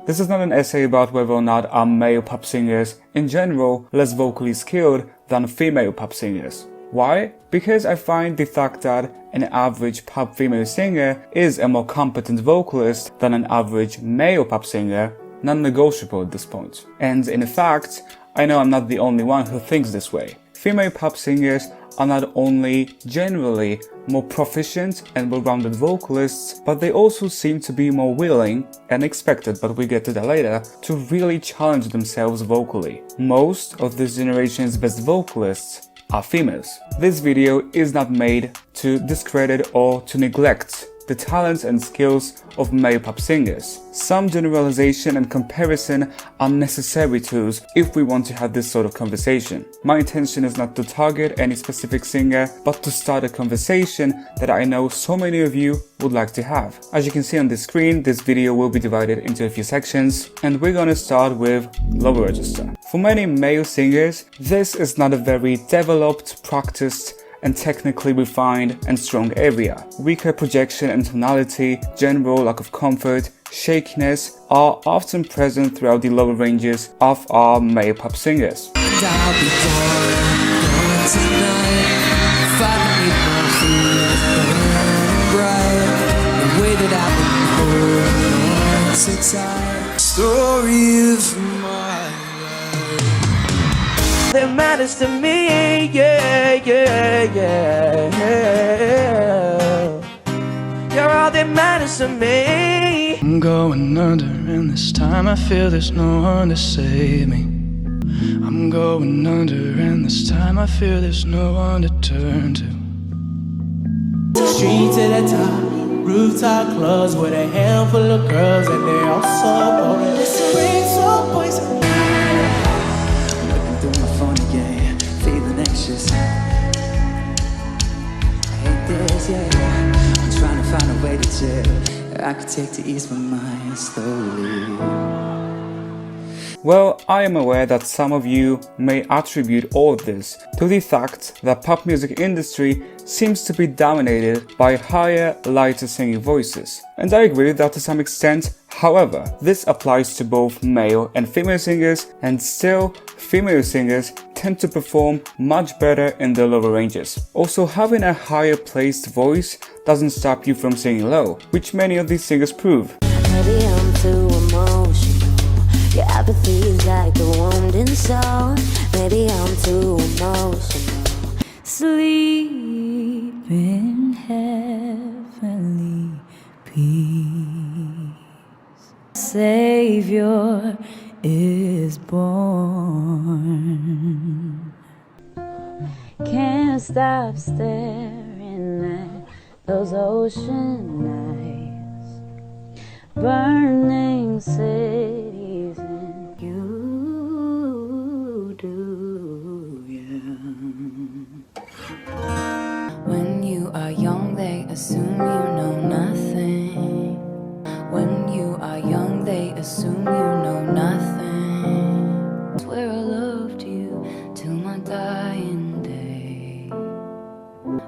This is not an essay about whether or not are male pop singers in general less vocally skilled than female pop singers. Why? Because I find the fact that an average pop female singer is a more competent vocalist than an average male pop singer non-negotiable at this point. And in fact, I know I'm not the only one who thinks this way. Female pop singers are not only generally more proficient and well-rounded vocalists, but they also seem to be more willing, and expected, but we get to that later, to really challenge themselves vocally. Most of this generation's best vocalists are females. This video is not made to discredit or to neglect the talents and skills of male pop singers. Some generalization and comparison are necessary tools if we want to have this sort of conversation. My intention is not to target any specific singer, but to start a conversation that I know so many of you would like to have. As you can see on the screen, this video will be divided into a few sections, and we're gonna start with lower register. For many male singers, this is not a very developed, practiced, and technically refined and strong area. Weaker projection and tonality, general lack of comfort, shakiness are often present throughout the lower ranges of our male pop singers. That matters to me, yeah, yeah, yeah. You're all that matters to me. I'm going under, and this time I feel there's no one to save me. I'm going under, and this time I feel there's no one to turn to. Street to the top, rooftop clubs with a handful of girls, and they all so boring. It's a ring, so poison. Through my phone again, feeling anxious. I hate this, yeah. I'm trying to find a way to chill. I could take to ease my mind slowly. Well, I am aware that some of you may attribute all of this to the fact that pop music industry seems to be dominated by higher, lighter singing voices. And I agree with that to some extent. However, this applies to both male and female singers, and still, female singers tend to perform much better in the lower ranges. Also, having a higher placed voice doesn't stop you from singing low, which many of these singers prove. Maybe I'm too emotional. Your apathy is like a wounded soul. Maybe I'm too emotional. Sleep in heavenly peace. Savior is born. Can't stop staring at those ocean nights, burning cities, and you do, yeah. When you are young, they assume you know nothing. When you are young, they assume you know nothing. I swear I loved you till my dying day.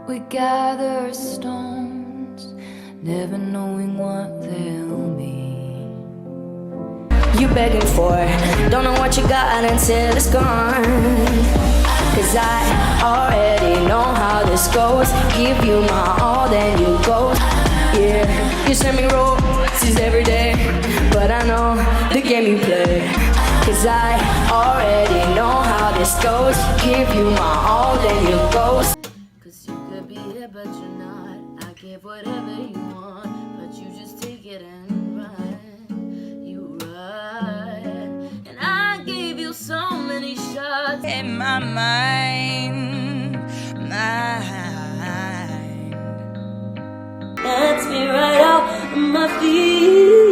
We gather stones, never knowing what they'll mean. You begging for, don't know what you got until it's gone. Cause I already know how this goes. Give you my all, then you go. Yeah, you send me roses every day, but I know the game you play. Cause I already know how this goes. Give you my all, then you go. Cause you could be here, but you're not. I give whatever you want, but you just take it and run. You run. And I gave you so many shots in my mind. That's me right out of my feet.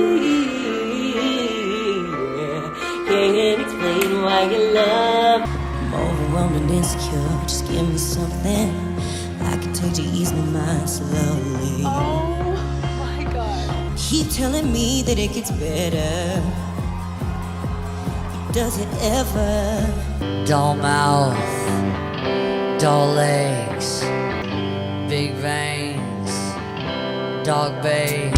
Can't explain why you love. I'm overwhelmed and insecure. Just give me something I can take to ease my mind slowly. Oh my God. Keep telling me that it gets better. Does it ever? Dull mouth, dull legs, big veins, dog bay.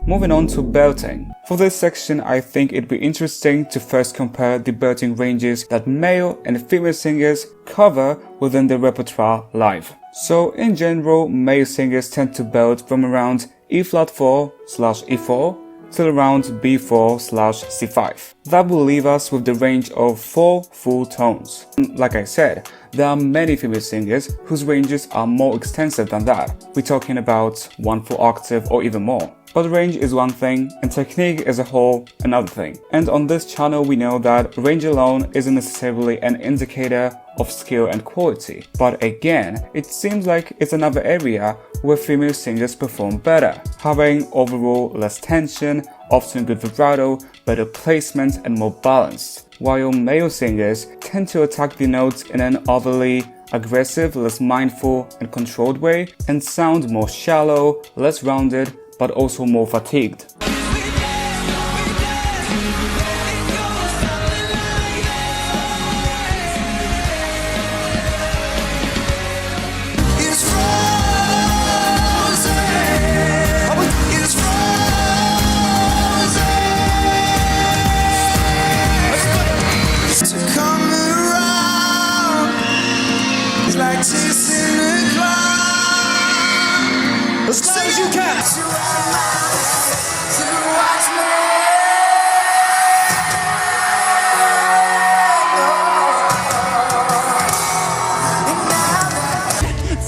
Moving on to belting. For this section, I think it'd be interesting to first compare the belting ranges that male and female singers cover within their repertoire live. So in general, male singers tend to belt from around E♭4/E4 till around B4/C5. That will leave us with the range of 4 full tones. Like I said, there are many female singers whose ranges are more extensive than that. We're talking about 1 full octave or even more. But range is one thing and technique as a whole another thing. And on this channel we know that range alone isn't necessarily an indicator of skill and quality. But again, it seems like it's another area where female singers perform better, having overall less tension, often good vibrato, better placement and more balanced, while male singers tend to attack the notes in an overly aggressive, less mindful and controlled way and sound more shallow, less rounded, but also more fatigued. As loud as you can.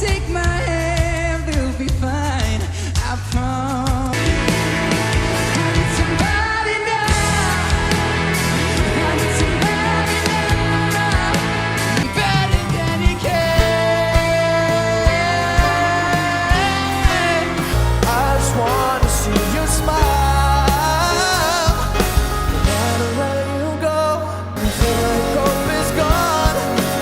Take my hand, we'll be fine. I promise. Somebody now. Somebody now. Better than he can. I just wanna see you smile. No matter where you go, before the hope is gone,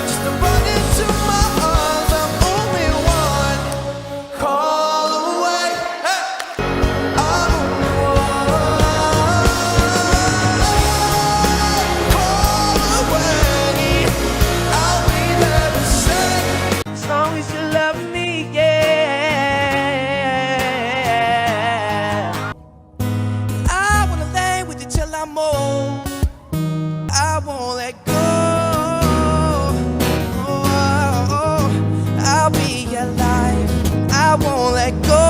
just to run into my arms. I'm only one call away. Hey. I'm only one call away. I'll be there to say, as long as you love me, yeah. I wanna lay with you till I'm old. I won't let go. Oh, I'll be your life. I won't let go.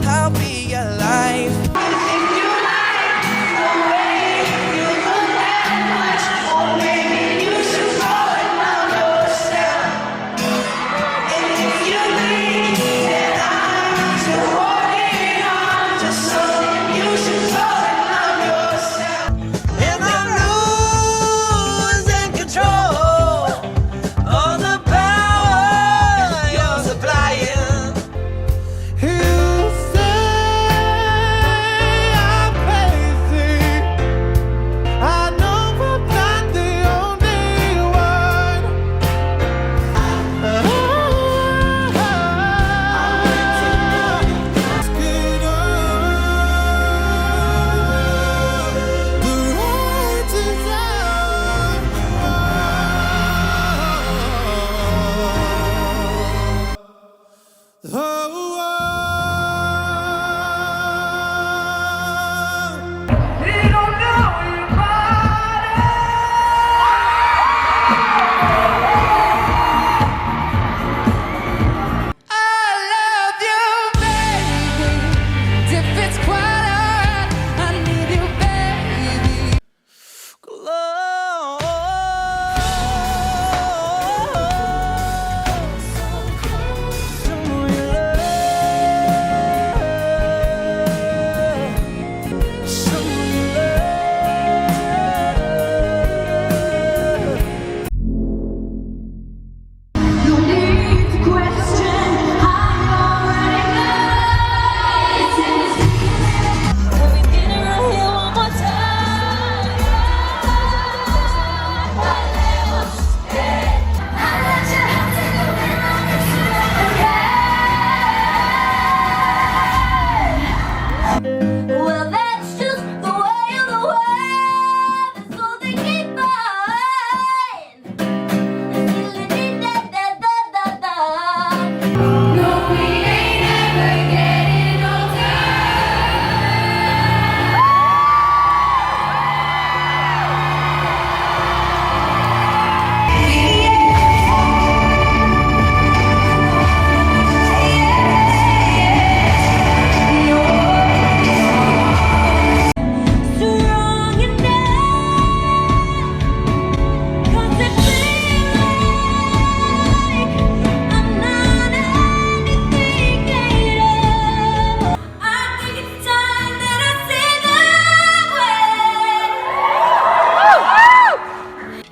I'll be your life.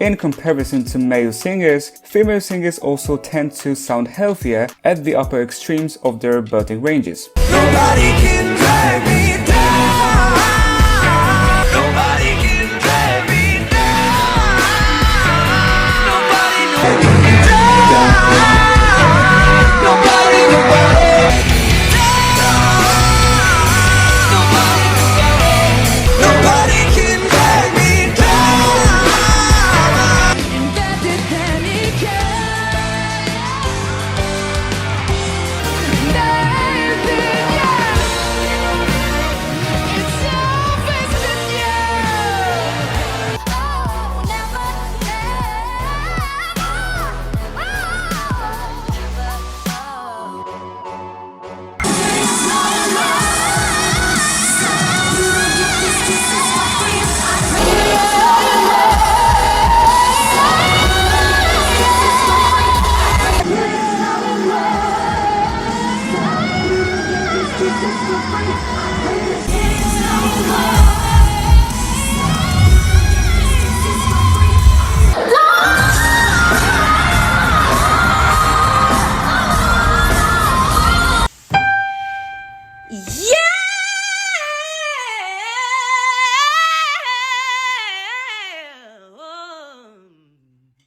In comparison to male singers, female singers also tend to sound healthier at the upper extremes of their belting ranges. Nobody can drag me down. Nobody can drag me down. Nobody, nobody down. Nobody, nobody down. Nobody, nobody. Nobody can drag me down. Better than he can. Baby, yeah. It's always been you. Oh, never,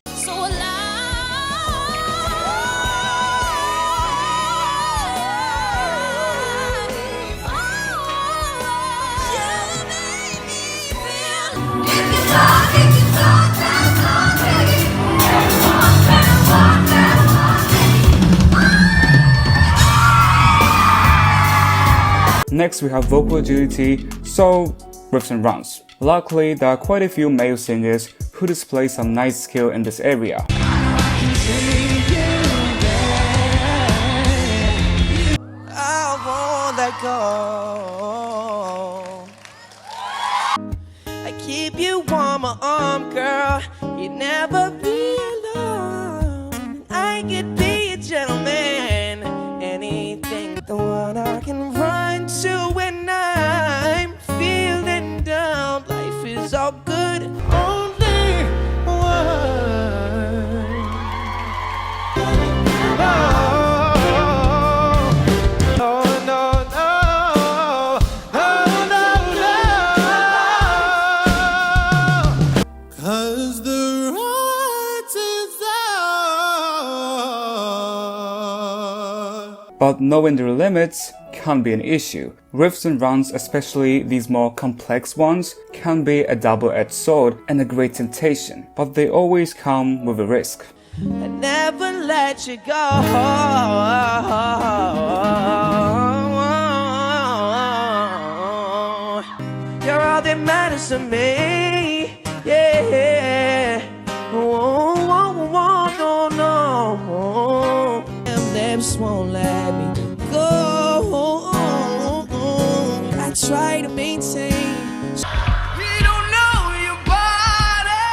so Next we have vocal agility, so riffs and runs. Luckily, there are quite a few male singers who display some nice skill in this area. I won't let go. I keep you on my arm, girl. You'd never be alone. I could be a gentleman. Anything, the one I can run to when I'm feeling down. Life is all good. Only one. Cause the right is out. But knowing their limits can be an issue. Riffs and runs, especially these more complex ones, can be a double-edged sword and a great temptation, but they always come with a risk. I never let you go. You're all that matters to me. Yeah. Oh, oh, oh, no, no. Them lips won't let me go. I try to maintain. You don't know your body.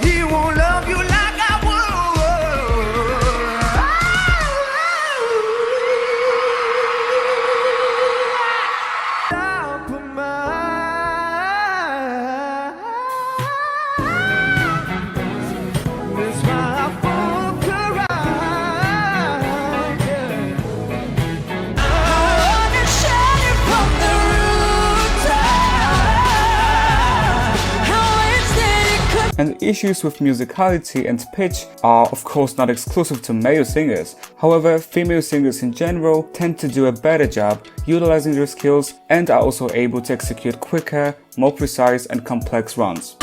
He won't love you like I would. Stop that's why I fuck around. I wanna shut it from the rooftop. How is that it could And issues with musicality and pitch are of course not exclusive to male singers. However, female singers in general tend to do a better job utilizing their skills and are also able to execute quicker, more precise and complex runs.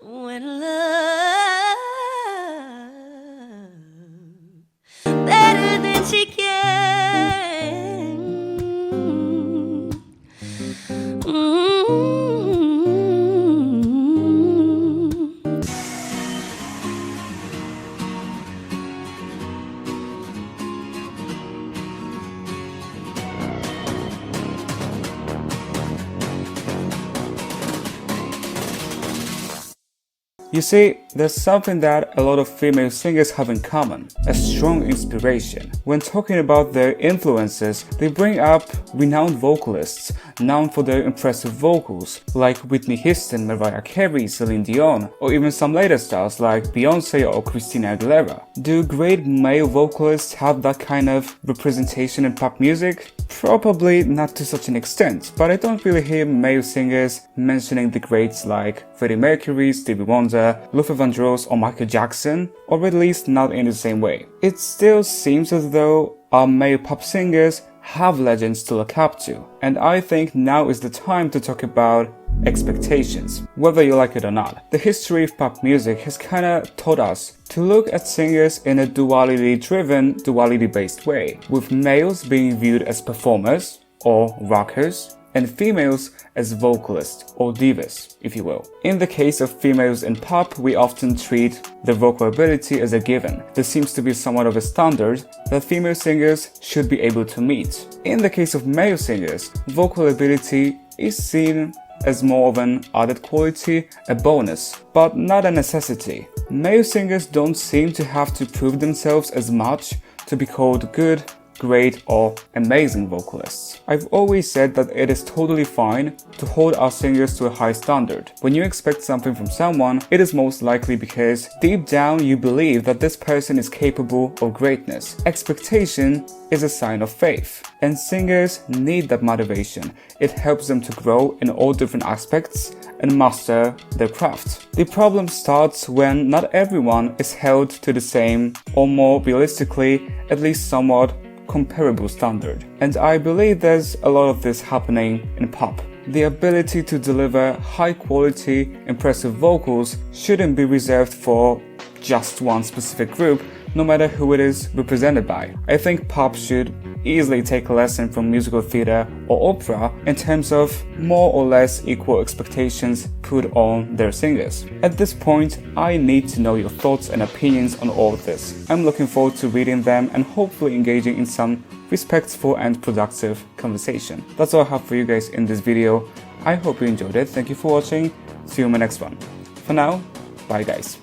When love better than she can. You see, there's something that a lot of female singers have in common, a strong inspiration. When talking about their influences, they bring up renowned vocalists, known for their impressive vocals, like Whitney Houston, Mariah Carey, Celine Dion, or even some later stars like Beyonce or Christina Aguilera. Do great male vocalists have that kind of representation in pop music? Probably not to such an extent, but I don't really hear male singers mentioning the greats like Freddie Mercury, Stevie Wonder, Luther Vandross or Michael Jackson, or at least not in the same way. It still seems as though our male pop singers have legends to look up to, and I think now is the time to talk about expectations, whether you like it or not. The history of pop music has kinda taught us to look at singers in a duality-driven, duality-based way, with males being viewed as performers, or rockers, and females as vocalists, or divas, if you will. In the case of females in pop, we often treat their vocal ability as a given. There seems to be somewhat of a standard that female singers should be able to meet. In the case of male singers, vocal ability is seen as more of an added quality, a bonus, but not a necessity. Male singers don't seem to have to prove themselves as much to be called good, great or amazing vocalists. I've always said that it is totally fine to hold our singers to a high standard. When you expect something from someone, it is most likely because deep down you believe that this person is capable of greatness. Expectation is a sign of faith, and singers need that motivation. It helps them to grow in all different aspects and master their craft. The problem starts when not everyone is held to the same, or more realistically, at least somewhat comparable standard. And I believe there's a lot of this happening in pop. The ability to deliver high quality, impressive vocals shouldn't be reserved for just one specific group, no matter who it is represented by. I think pop should easily take a lesson from musical theater or opera in terms of more or less equal expectations put on their singers. At this point, I need to know your thoughts and opinions on all of this. I'm looking forward to reading them and hopefully engaging in some respectful and productive conversation. That's all I have for you guys in this video. I hope you enjoyed it. Thank you for watching. See you in my next one. For now, bye guys.